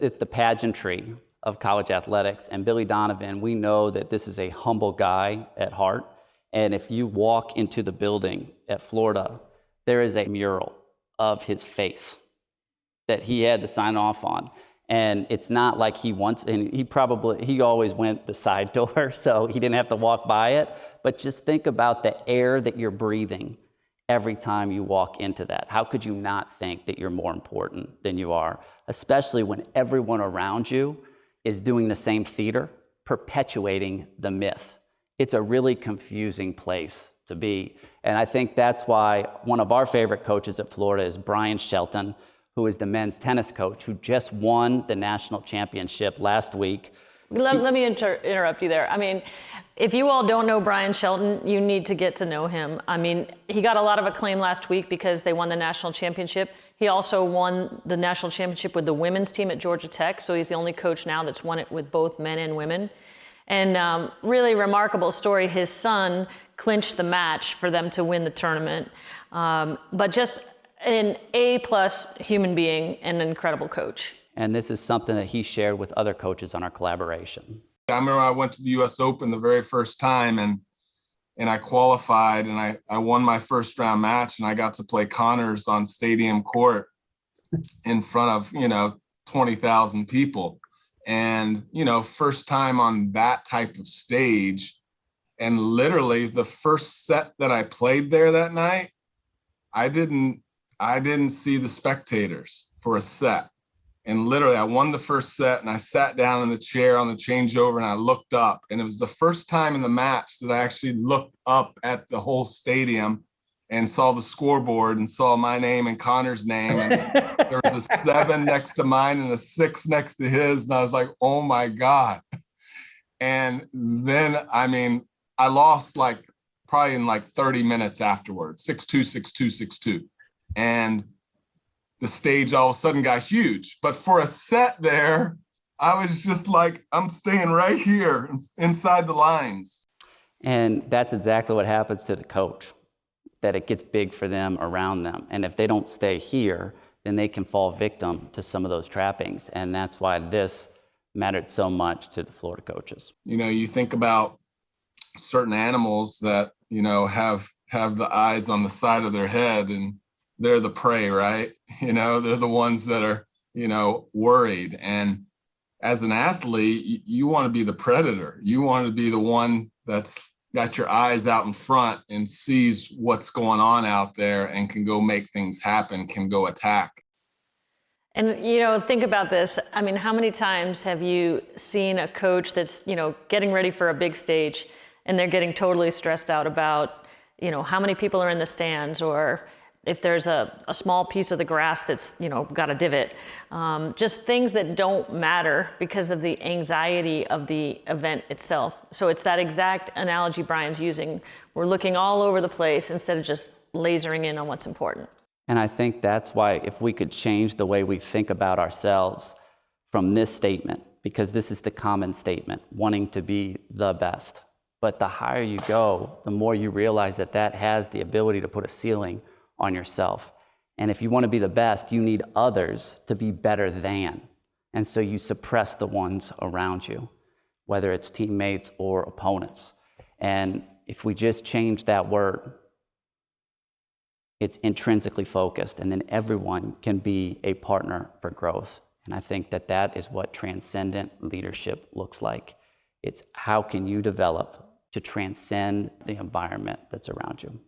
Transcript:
It's the pageantry of college athletics. And Billy Donovan, we know that this is a humble guy at heart. And if you walk into the building at Florida, there is a mural of his face that he had to sign off on. And it's not like he always went the side door, so he didn't have to walk by it. But just think about the air that you're breathing every time you walk into that. How could you not think that you're more important than you are, especially when everyone around you is doing the same theater, perpetuating the myth? It's a really confusing place to be. And I think that's why one of our favorite coaches at Florida is Bryan Shelton, who is the men's tennis coach, who just won the national championship last week. Let me interrupt you there. I mean, if you all don't know Bryan Shelton, you need to get to know him. I mean, he got a lot of acclaim last week because they won the national championship. He also won the national championship with the women's team at Georgia Tech, so he's the only coach now that's won it with both men and women. And really remarkable story. His son clinched the match for them to win the tournament. But just an A-plus human being and an incredible coach. And this is something that he shared with other coaches on our collaboration. I remember I went to the U.S. Open the very first time, and I qualified, and I won my first round match, and I got to play Connors on Stadium Court in front of, 20,000 people. And, first time on that type of stage. And literally the first set that I played there that night, I didn't see the spectators for a set. And literally I won the first set, and I sat down in the chair on the changeover, and I looked up, and it was the first time in the match that I actually looked up at the whole stadium and saw the scoreboard and saw my name and Connor's name. And there was a 7 next to mine and a 6 next to his. And I was like, oh my God. And then, I lost probably in 30 minutes afterwards, 6-2, 6-2, 6-2. And the stage all of a sudden got huge. But for a set there, I was just like, I'm staying right here inside the lines. And that's exactly what happens to the coach, that it gets big for them around them. And if they don't stay here, then they can fall victim to some of those trappings. And that's why this mattered so much to the Florida coaches. You think about certain animals that, have the eyes on the side of their head, and they're the prey, right? They're the ones that are, worried. And as an athlete, you want to be the predator. You want to be the one that's got your eyes out in front and sees what's going on out there and can go make things happen, can go attack. And, think about this. I mean, how many times have you seen a coach that's, getting ready for a big stage, and they're getting totally stressed out about, how many people are in the stands, or if there's a small piece of the grass that's, got a divot, just things that don't matter because of the anxiety of the event itself. So it's that exact analogy Bryan's using. We're looking all over the place instead of just lasering in on what's important. And I think that's why if we could change the way we think about ourselves from this statement, because this is the common statement, wanting to be the best. But the higher you go, the more you realize that that has the ability to put a ceiling on yourself. And if you want to be the best, you need others to be better than. And so you suppress the ones around you, whether it's teammates or opponents. And if we just change that word, it's intrinsically focused, and then everyone can be a partner for growth. And I think that that is what transcendent leadership looks like. It's how can you develop to transcend the environment that's around you.